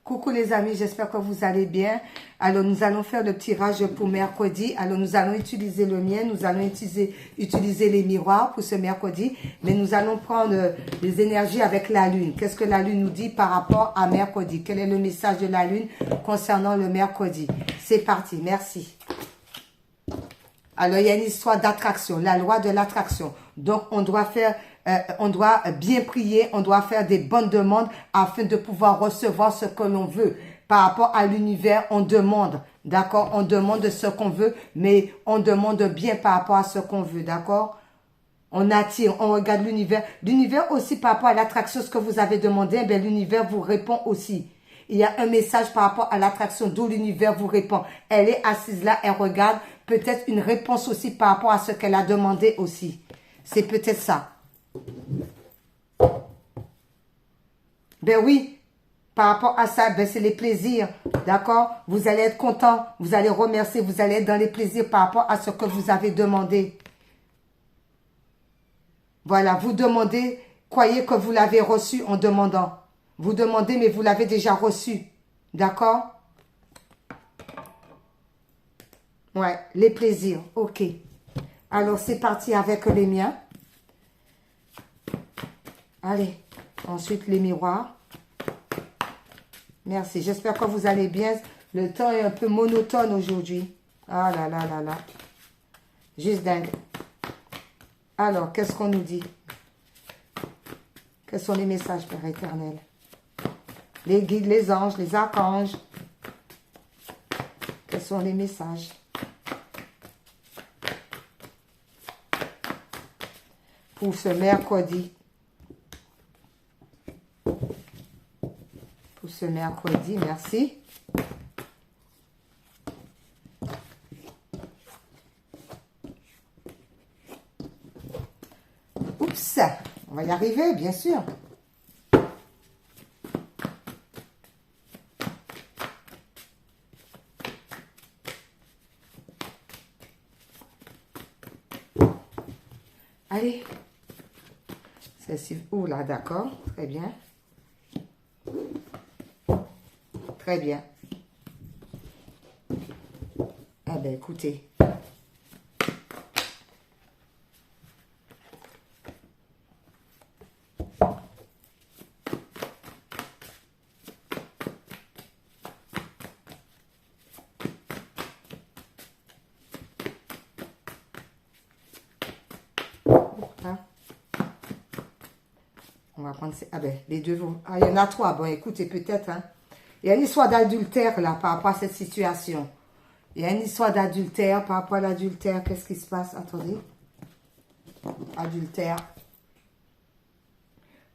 Coucou les amis, j'espère que vous allez bien. Alors nous allons faire le tirage pour mercredi. Alors nous allons utiliser le mien, nous allons utiliser les miroirs pour ce mercredi. Mais nous allons prendre les énergies avec la lune. Qu'est-ce que la lune nous dit par rapport à mercredi? Quel est le message de la lune concernant le mercredi? C'est parti, merci. Alors il y a une histoire d'attraction, la loi de l'attraction. Donc on doit faire... on doit bien prier, on doit faire des bonnes demandes afin de pouvoir recevoir ce que l'on veut. Par rapport à l'univers, on demande, d'accord? On demande ce qu'on veut, mais on demande bien par rapport à ce qu'on veut, d'accord? On attire, on regarde l'univers. L'univers aussi par rapport à l'attraction, ce que vous avez demandé, eh l'univers vous répond aussi. Il y a un message par rapport à l'attraction d'où l'univers vous répond. Elle est assise là, elle regarde peut-être une réponse aussi par rapport à ce qu'elle a demandé aussi. C'est peut-être ça. Ben oui, par rapport à ça, ben c'est les plaisirs, d'accord? Vous allez être content, vous allez remercier, vous allez être dans les plaisirs par rapport à ce que vous avez demandé. Voilà, vous demandez, croyez que vous l'avez reçu en demandant. Vous demandez, mais vous l'avez déjà reçu, d'accord? Ouais, les plaisirs, ok. Alors, c'est parti avec les miens. Allez, ensuite les miroirs. Merci, j'espère que vous allez bien. Le temps est un peu monotone aujourd'hui. Ah là là là là. Juste dingue. Alors, qu'est-ce qu'on nous dit? Quels sont les messages, Père éternel? Les guides, les anges, les archanges. Quels sont les messages? Pour ce mercredi. Pour ce mercredi, merci. Oups, on va y arriver, bien sûr. Allez. Celle-ci, oula, d'accord, très bien. Très bien. Ah ben, écoutez. On va prendre... Ah ben, les deux vont... Ah, il y en a trois. Bon, écoutez, peut-être, hein. Il y a une histoire d'adultère, là, par rapport à cette situation. Il y a une histoire d'adultère, par rapport à l'adultère. Qu'est-ce qui se passe? Attendez. Adultère.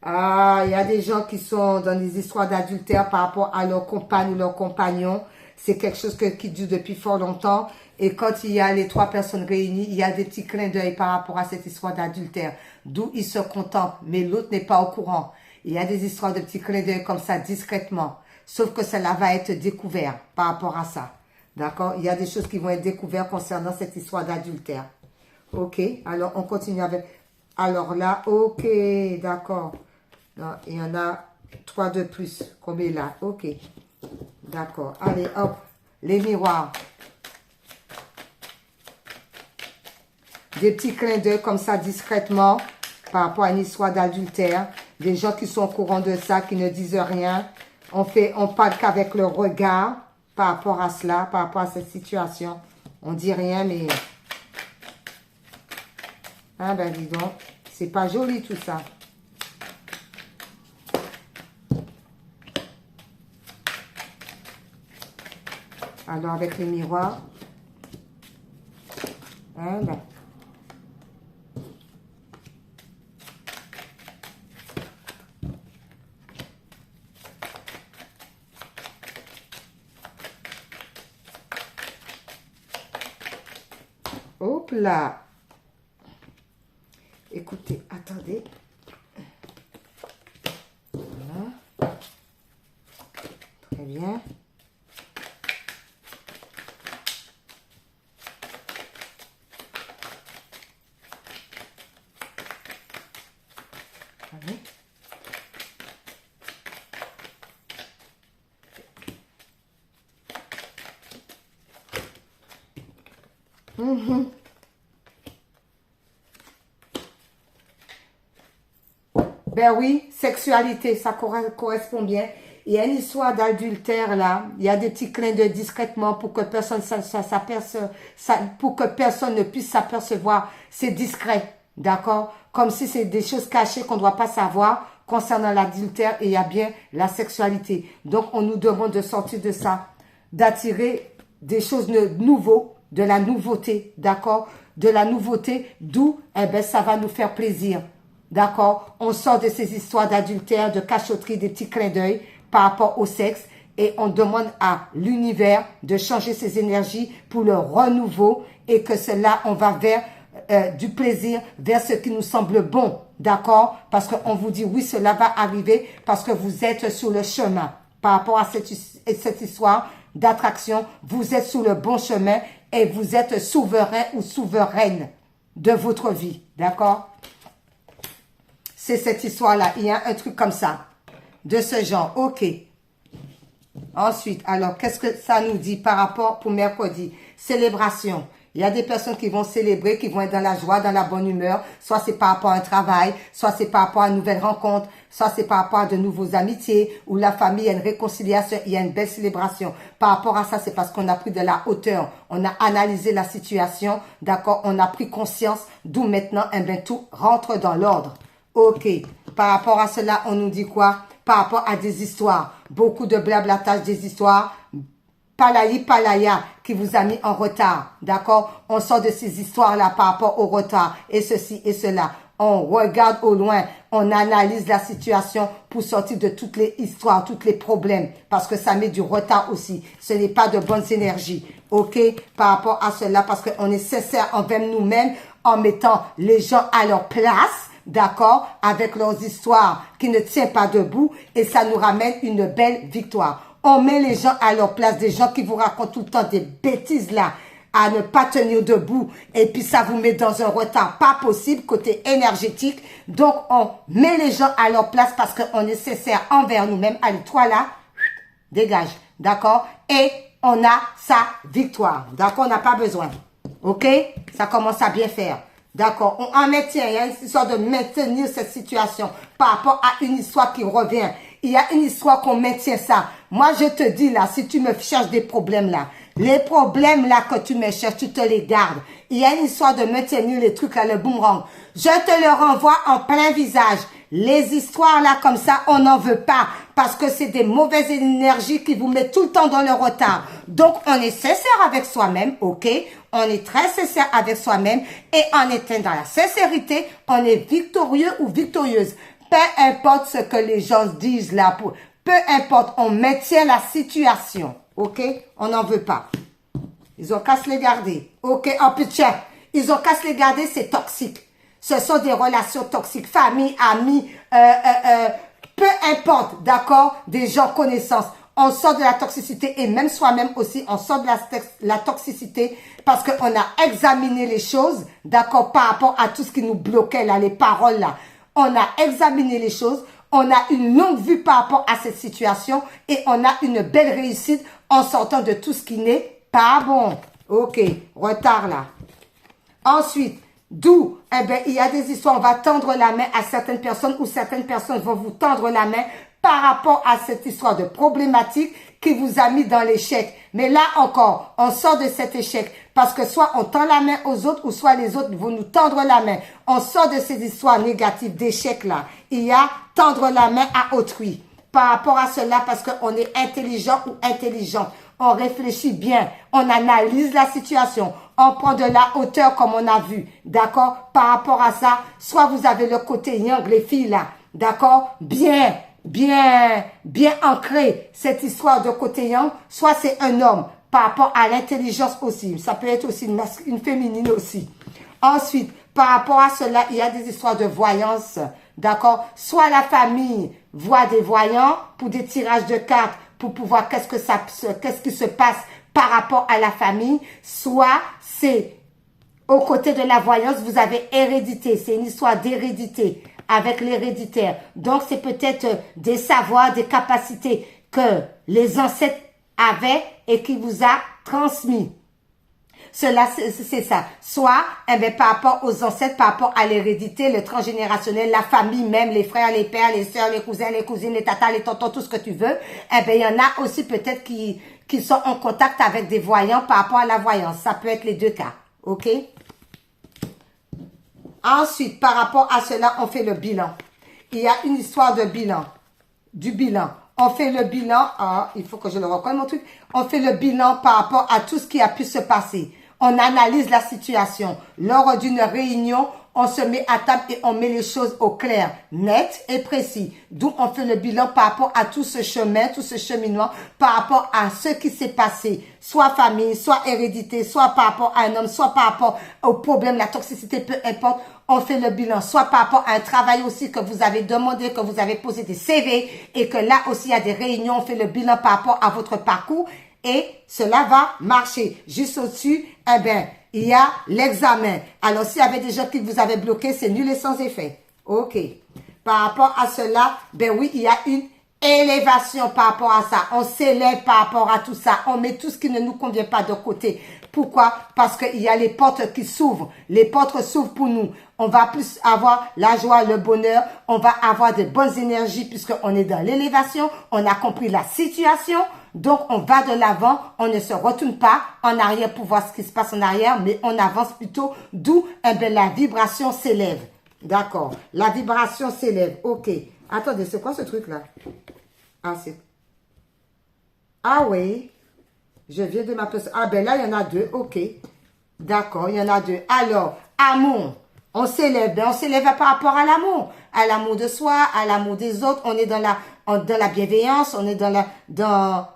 Ah, il y a des gens qui sont dans des histoires d'adultère par rapport à leur compagne ou leur compagnon. C'est quelque chose qui dure depuis fort longtemps. Et quand il y a les trois personnes réunies, il y a des petits clins d'œil par rapport à cette histoire d'adultère. D'où ils se contentent, mais l'autre n'est pas au courant. Il y a des histoires de petits clins d'œil comme ça, discrètement. Sauf que cela va être découvert par rapport à ça. D'accord? Il y a des choses qui vont être découvertes concernant cette histoire d'adultère. Ok? Alors, on continue avec... Alors là, ok, d'accord. Non, il y en a 3 de plus. Combien là? Ok. D'accord. Allez, hop. Les miroirs. Des petits clins d'œil comme ça, discrètement, par rapport à une histoire d'adultère. Des gens qui sont au courant de ça, qui ne disent rien. On parle qu'avec le regard par rapport à cela, par rapport à cette situation. On dit rien, mais... Ah ben dis donc, c'est pas joli tout ça. Alors avec les miroirs. Hein, ben. Hop là. Écoutez, attendez. Voilà. Très bien. Mhm. Ben oui, sexualité, ça correspond bien. Il y a une histoire d'adultère là. Il y a des petits clins d'œil discrètement pour que personne pour que personne ne puisse s'apercevoir. C'est discret, d'accord? Comme si c'est des choses cachées qu'on ne doit pas savoir concernant l'adultère et il y a bien la sexualité. Donc on nous demande de sortir de ça, d'attirer des choses nouveaux, de la nouveauté, d'accord? De la nouveauté, d'où eh ben ça va nous faire plaisir. D'accord? On sort de ces histoires d'adultère, de cachotterie, des petits clins d'œil par rapport au sexe et on demande à l'univers de changer ses énergies pour le renouveau et que cela, on va vers du plaisir, vers ce qui nous semble bon. D'accord? Parce qu'on vous dit oui, cela va arriver parce que vous êtes sur le chemin. Par rapport à cette histoire d'attraction, vous êtes sur le bon chemin et vous êtes souverain ou souveraine de votre vie. D'accord? C'est cette histoire-là. Il y a un truc comme ça. De ce genre. OK. Ensuite, alors, qu'est-ce que ça nous dit par rapport pour mercredi? Célébration. Il y a des personnes qui vont célébrer, qui vont être dans la joie, dans la bonne humeur. Soit c'est par rapport à un travail, soit c'est par rapport à une nouvelle rencontre, soit c'est par rapport à de nouveaux amitiés, ou la famille, il y a une réconciliation, il y a une belle célébration. Par rapport à ça, c'est parce qu'on a pris de la hauteur. On a analysé la situation, d'accord? On a pris conscience, d'où maintenant, eh bien, tout rentre dans l'ordre. OK. Par rapport à cela, on nous dit quoi? Par rapport à des histoires. Beaucoup de blablatage des histoires. Palaya qui vous a mis en retard. D'accord? On sort de ces histoires-là par rapport au retard. Et ceci et cela. On regarde au loin. On analyse la situation pour sortir de toutes les histoires, tous les problèmes. Parce que ça met du retard aussi. Ce n'est pas de bonnes énergies. OK? Par rapport à cela, parce qu'on est sincère envers nous-mêmes en mettant les gens à leur place. D'accord, avec leurs histoires qui ne tiennent pas debout et ça nous ramène une belle victoire. On met les gens à leur place, des gens qui vous racontent tout le temps des bêtises là, à ne pas tenir debout et puis ça vous met dans un retard pas possible côté énergétique. Donc on met les gens à leur place parce qu'on est sincère envers nous-mêmes. Allez, toi là, dégage, d'accord? Et on a sa victoire, d'accord? On n'a pas besoin, ok? Ça commence à bien faire. D'accord, on maintient, il y a une histoire de maintenir cette situation par rapport à une histoire qui revient. Il y a une histoire qu'on maintient ça. Moi, je te dis là, si tu me cherches des problèmes là, les problèmes là que tu me cherches, tu te les gardes. Il y a une histoire de maintenir les trucs là, le boomerang. Je te le renvoie en plein visage. Les histoires là comme ça, on n'en veut pas parce que c'est des mauvaises énergies qui vous mettent tout le temps dans le retard. Donc, on est sincère avec soi-même, ok? On est très sincère avec soi-même et en étant dans la sincérité, on est victorieux ou victorieuse. Peu importe ce que les gens disent là, peu importe, on maintient la situation, ok? On n'en veut pas. Ils ont qu'à se les garder, ok? Oh putain, ils ont qu'à se les garder, c'est toxique. Ce sont des relations toxiques, famille, amis, peu importe, d'accord? Des gens, connaissances. On sort de la toxicité et même soi-même aussi, on sort de la toxicité parce qu'on a examiné les choses, d'accord, par rapport à tout ce qui nous bloquait là, les paroles là. On a examiné les choses, on a une longue vue par rapport à cette situation et on a une belle réussite en sortant de tout ce qui n'est pas bon. Ok, retard là. Ensuite, d'où, eh ben, il y a des histoires, on va tendre la main à certaines personnes ou certaines personnes vont vous tendre la main par rapport à cette histoire de problématique qui vous a mis dans l'échec. Mais là encore, on sort de cet échec parce que soit on tend la main aux autres ou soit les autres vont nous tendre la main. On sort de ces histoires négatives d'échecs là. Il y a tendre la main à autrui par rapport à cela parce qu'on est intelligent ou intelligente. On réfléchit bien, on analyse la situation, on prend de la hauteur comme on a vu, d'accord? Par rapport à ça, soit vous avez le côté yang, les filles là, d'accord? Bien ancré cette histoire de côté yang, soit c'est un homme par rapport à l'intelligence aussi, ça peut être aussi une féminine aussi. Ensuite, par rapport à cela, il y a des histoires de voyance, d'accord? Soit la famille voit des voyants pour des tirages de cartes, pour pouvoir qu'est-ce qui se passe par rapport à la famille, soit c'est aux côtés de la voyance, vous avez hérédité, c'est une histoire d'hérédité avec l'héréditaire. Donc c'est peut-être des savoirs, des capacités que les ancêtres avaient et qui vous a transmis. Cela, c'est ça. Soit, eh bien, par rapport aux ancêtres, par rapport à l'hérédité, le transgénérationnel, la famille même, les frères, les pères, les sœurs, les cousins, les cousines, les tatas, les tontons, tout ce que tu veux. Eh bien, il y en a aussi peut-être qui sont en contact avec des voyants par rapport à la voyance. Ça peut être les deux cas. OK? Ensuite, par rapport à cela, on fait le bilan. Il y a une histoire de bilan. Du bilan. On fait le bilan. Ah, il faut que je le recolle, mon truc. On fait le bilan par rapport à tout ce qui a pu se passer. On analyse la situation. Lors d'une réunion, on se met à table et on met les choses au clair, net et précis. D'où on fait le bilan par rapport à tout ce chemin, tout ce cheminement, par rapport à ce qui s'est passé, soit famille, soit hérédité, soit par rapport à un homme, soit par rapport au problème, la toxicité, peu importe. On fait le bilan, soit par rapport à un travail aussi que vous avez demandé, que vous avez posé des CV et que là aussi il y a des réunions, on fait le bilan par rapport à votre parcours et cela va marcher. Juste au-dessus, eh bien, il y a l'examen. Alors, s'il y avait des gens qui vous avaient bloqué, c'est nul et sans effet. OK. Par rapport à cela, ben oui, il y a une élévation par rapport à ça. On s'élève par rapport à tout ça. On met tout ce qui ne nous convient pas de côté. Pourquoi? Parce qu'il y a les portes qui s'ouvrent. Les portes s'ouvrent pour nous. On va plus avoir la joie, le bonheur. On va avoir de bonnes énergies puisqu'on est dans l'élévation. On a compris la situation. Donc, on va de l'avant, on ne se retourne pas en arrière pour voir ce qui se passe en arrière, mais on avance plutôt, d'où eh bien, la vibration s'élève. D'accord, la vibration s'élève, ok. Attendez, c'est quoi ce truc-là? Ah, c'est... Ah oui, je viens de m'apercevoir. Ah ben là, il y en a deux, ok. D'accord, il y en a deux. Alors, amour. On s'élève, ben on s'élève par rapport à l'amour de soi, à l'amour des autres. On est dans la bienveillance, on est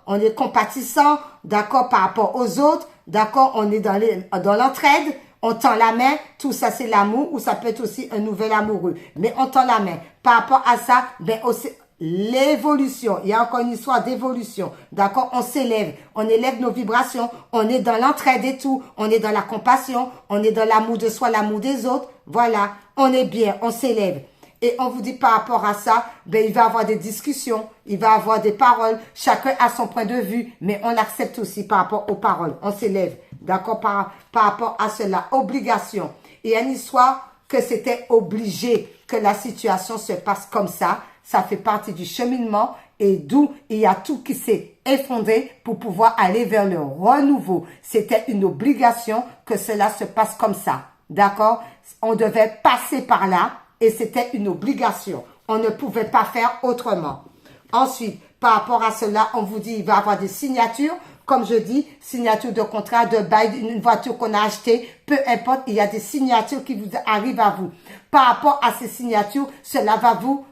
on est compatissant, d'accord, par rapport aux autres, d'accord, on est dans l'entraide, on tend la main, tout ça c'est l'amour, ou ça peut être aussi un nouvel amoureux. Mais on tend la main. Par rapport à ça, ben aussi, l'évolution, il y a encore une histoire d'évolution, d'accord, on s'élève, on élève nos vibrations, on est dans l'entraide et tout, on est dans la compassion, on est dans l'amour de soi, l'amour des autres, voilà, on est bien, on s'élève. Et on vous dit par rapport à ça, ben il va y avoir des discussions, il va y avoir des paroles, chacun a son point de vue, mais on accepte aussi par rapport aux paroles, on s'élève, d'accord, par rapport à cela, obligation. Il y a une histoire que c'était obligé que la situation se passe comme ça fait partie du cheminement et d'où il y a tout qui s'est effondré pour pouvoir aller vers le renouveau. C'était une obligation que cela se passe comme ça, d'accord? On devait passer par là et c'était une obligation. On ne pouvait pas faire autrement. Ensuite, par rapport à cela, on vous dit il va y avoir des signatures. Comme je dis, signature de contrat, de bail, une voiture qu'on a achetée, peu importe, il y a des signatures qui vous arrivent à vous. Par rapport à ces signatures, cela va vous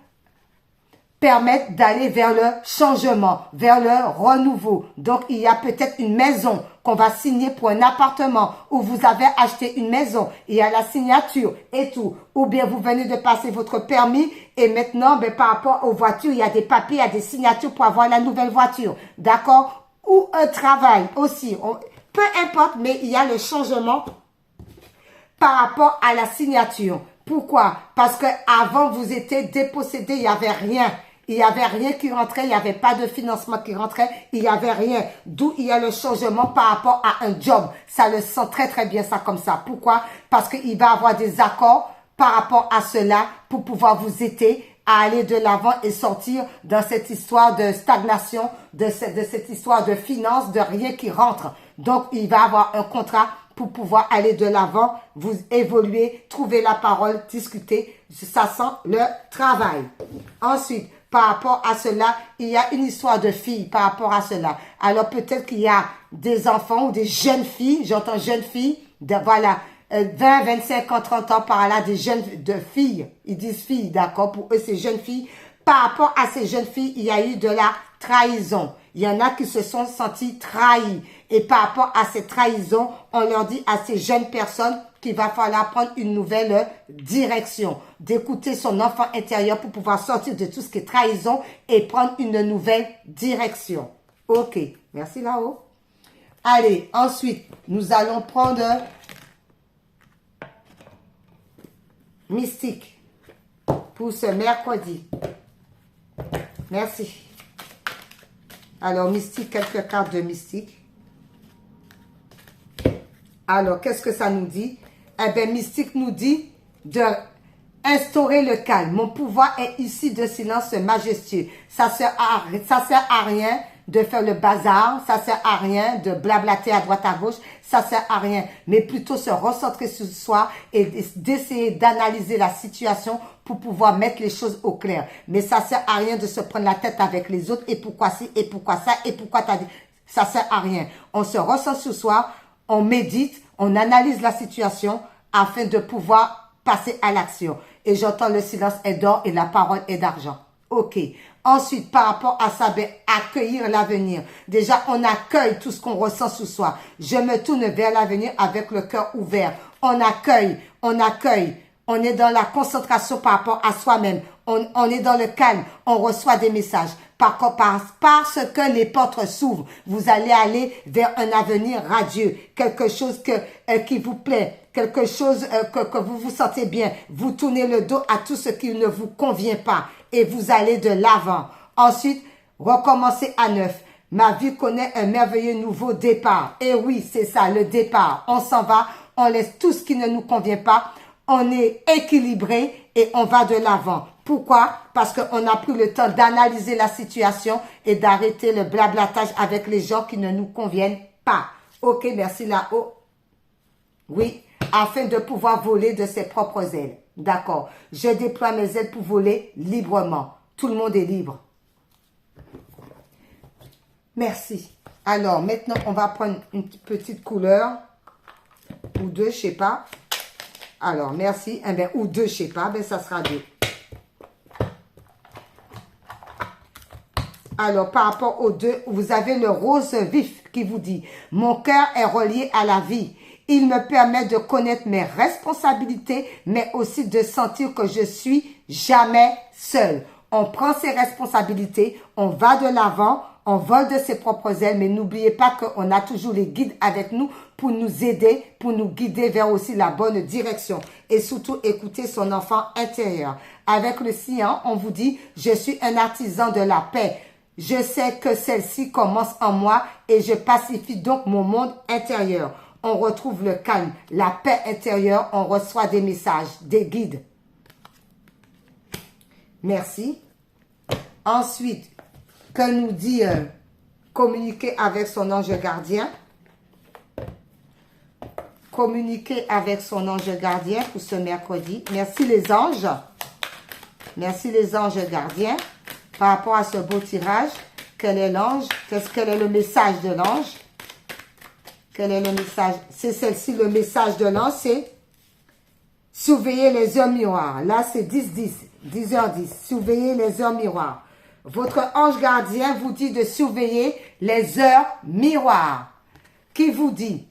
permettre d'aller vers le changement, vers le renouveau. Donc, il y a peut-être une maison qu'on va signer pour un appartement ou vous avez acheté une maison, il y a la signature et tout. Ou bien vous venez de passer votre permis et maintenant, ben, par rapport aux voitures, il y a des papiers, il y a des signatures pour avoir la nouvelle voiture. D'accord? Ou un travail aussi. Peu importe, mais il y a le changement par rapport à la signature. Pourquoi? Parce que avant vous étiez dépossédé, il n'y avait rien. Il n'y avait rien qui rentrait, il n'y avait pas de financement qui rentrait, il n'y avait rien. D'où il y a le changement par rapport à un job. Ça le sent très très bien ça comme ça. Pourquoi? Parce qu'il va y avoir des accords par rapport à cela pour pouvoir vous aider à aller de l'avant et sortir dans cette histoire de stagnation, de cette histoire de finances, de rien qui rentre. Donc, il va y avoir un contrat pour pouvoir aller de l'avant, vous évoluer, trouver la parole, discuter. Ça sent le travail. Ensuite, par rapport à cela, il y a une histoire de filles par rapport à cela. Alors, peut-être qu'il y a des enfants ou des jeunes filles, j'entends jeunes filles, voilà, 20, 25 ans, 30 ans par là, des jeunes de filles. Ils disent filles, d'accord? Pour eux, c'est jeunes filles. Par rapport à ces jeunes filles, il y a eu de la trahison. Il y en a qui se sont sentis trahis. Et par rapport à ces trahisons, on leur dit à ces jeunes personnes qu'il va falloir prendre une nouvelle direction. D'écouter son enfant intérieur pour pouvoir sortir de tout ce qui est trahison et prendre une nouvelle direction. Ok, merci là-haut. Allez, ensuite, nous allons prendre Mystique pour ce mercredi. Merci. Alors, Mystique, quelques cartes de Mystique. Alors, qu'est-ce que ça nous dit? Eh bien, Mystique nous dit de instaurer le calme. Mon pouvoir est ici de silence majestueux. Ça sert à rien de faire le bazar, ça sert à rien de blablater à droite à gauche, ça sert à rien, mais plutôt se recentrer sur soi et d'essayer d'analyser la situation pour pouvoir mettre les choses au clair. Mais ça sert à rien de se prendre la tête avec les autres, et pourquoi ci, et pourquoi ça, et pourquoi t'as dit. Ça sert à rien. On se recentre sur soi, on médite, on analyse la situation afin de pouvoir passer à l'action. Et j'entends le silence est d'or et la parole est d'argent. Ok. Ensuite, par rapport à ça, ben, accueillir l'avenir. Déjà, on accueille tout ce qu'on ressent sous soi. Je me tourne vers l'avenir avec le cœur ouvert. On accueille, on accueille. On est dans la concentration par rapport à soi-même. On est dans le calme. On reçoit des messages. Parce que les portes s'ouvrent, vous allez aller vers un avenir radieux. Quelque chose qui vous plaît. Quelque chose que vous vous sentez bien. Vous tournez le dos à tout ce qui ne vous convient pas. Et vous allez de l'avant. Ensuite, recommencez à neuf. Ma vie connaît un merveilleux nouveau départ. Et oui, c'est ça, le départ. On s'en va, on laisse tout ce qui ne nous convient pas. On est équilibré et on va de l'avant. Pourquoi? Parce qu'on a pris le temps d'analyser la situation et d'arrêter le blablatage avec les gens qui ne nous conviennent pas. Ok, merci là-haut. Oui, afin de pouvoir voler de ses propres ailes. D'accord. Je déploie mes ailes pour voler librement. Tout le monde est libre. Merci. Alors, maintenant, on va prendre une petite couleur. Ou deux, je sais pas. Alors, merci. Eh bien, ou deux, je sais pas. Ben, ça sera deux. Alors, par rapport aux deux, vous avez le rose vif qui vous dit « Mon cœur est relié à la vie. Il me permet de connaître mes responsabilités, mais aussi de sentir que je suis jamais seul. » On prend ses responsabilités, on va de l'avant, on vole de ses propres ailes, mais n'oubliez pas qu'on a toujours les guides avec nous pour nous aider, pour nous guider vers aussi la bonne direction. Et surtout, écoutez son enfant intérieur. Avec le scion, on vous dit « Je suis un artisan de la paix. Je sais que celle-ci commence en moi et je pacifie donc mon monde intérieur. » On retrouve le calme, la paix intérieure, on reçoit des messages, des guides. Merci. Ensuite, que nous dit communiquer avec son ange gardien? Communiquer avec son ange gardien pour ce mercredi. Merci les anges. Merci les anges gardiens. Par rapport à ce beau tirage, quel est l'ange? Quel est le message de l'ange? Quel est le message? C'est celle-ci, le message de l'ange, c'est surveiller les heures miroirs. Là, c'est 10-10, 10h10. Surveiller les heures miroirs. Votre ange gardien vous dit de surveiller les heures miroirs. Qui vous dit?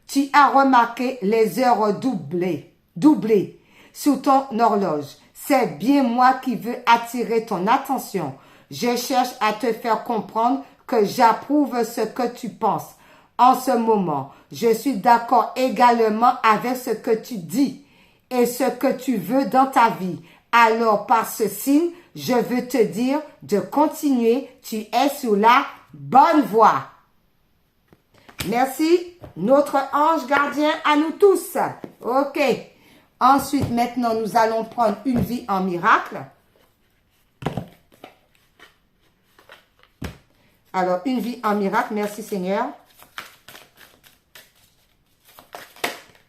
Tu as remarqué les heures doublées sur ton horloge. C'est bien moi qui veux attirer ton attention. Je cherche à te faire comprendre que j'approuve ce que tu penses. En ce moment, je suis d'accord également avec ce que tu dis et ce que tu veux dans ta vie. Alors, par ce signe, je veux te dire de continuer. Tu es sur la bonne voie. Merci, notre ange gardien à nous tous. Ok. Ensuite, maintenant, nous allons prendre une vie en miracle. Alors, une vie en miracle. Merci, Seigneur.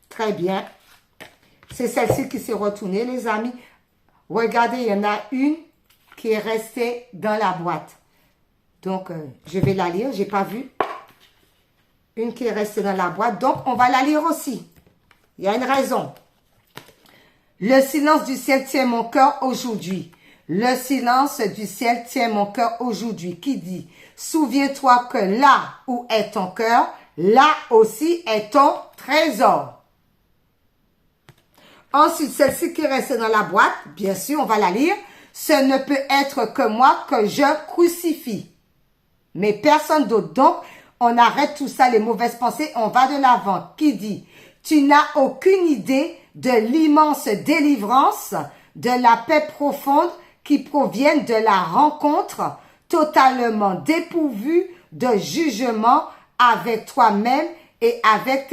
Très bien. C'est celle-ci qui s'est retournée, les amis. Regardez, il y en a une qui est restée dans la boîte. Donc, je vais la lire. Je n'ai pas vu. Une qui est restée dans la boîte. Donc, on va la lire aussi. Il y a une raison. Le silence du ciel tient mon cœur aujourd'hui. Le silence du ciel tient mon cœur aujourd'hui. Qui dit? Souviens-toi que là où est ton cœur, là aussi est ton trésor. Ensuite, celle-ci qui reste dans la boîte, bien sûr, on va la lire. Ce ne peut être que moi que je crucifie. Mais personne d'autre. Donc, on arrête tout ça, les mauvaises pensées, on va de l'avant. Qui dit? Tu n'as aucune idée de l'immense délivrance, de la paix profonde qui proviennent de la rencontre totalement dépourvue de jugement avec toi-même et avec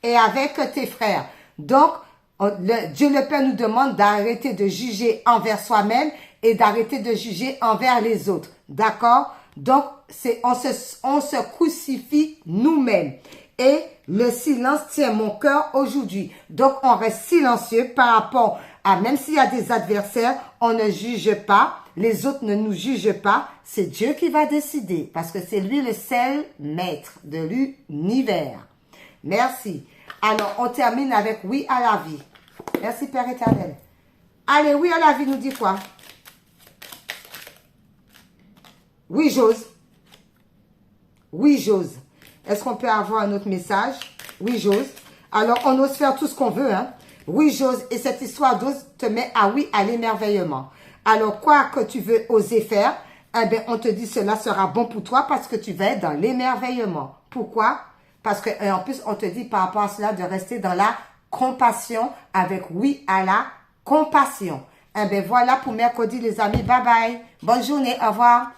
et avec tes frères. Donc, Dieu le Père nous demande d'arrêter de juger envers soi-même et d'arrêter de juger envers les autres. D'accord? Donc, on se crucifie nous-mêmes. Et le silence tient mon cœur aujourd'hui. Donc, on reste silencieux par rapport à, même s'il y a des adversaires, on ne juge pas. Les autres ne nous jugent pas. C'est Dieu qui va décider parce que c'est lui le seul maître de l'univers. Merci. Alors, on termine avec oui à la vie. Merci, Père éternel. Allez, oui à la vie nous dit quoi? Oui, j'ose. Oui, j'ose. Est-ce qu'on peut avoir un autre message? Oui, j'ose. Alors, on ose faire tout ce qu'on veut, hein? Oui, j'ose. Et cette histoire d'ose te met à oui à l'émerveillement. Alors, quoi que tu veux oser faire, eh bien, on te dit cela sera bon pour toi parce que tu vas être dans l'émerveillement. Pourquoi? Parce que, en plus, on te dit par rapport à cela de rester dans la compassion avec oui à la compassion. Eh bien, voilà pour mercredi, les amis. Bye bye. Bonne journée. Au revoir.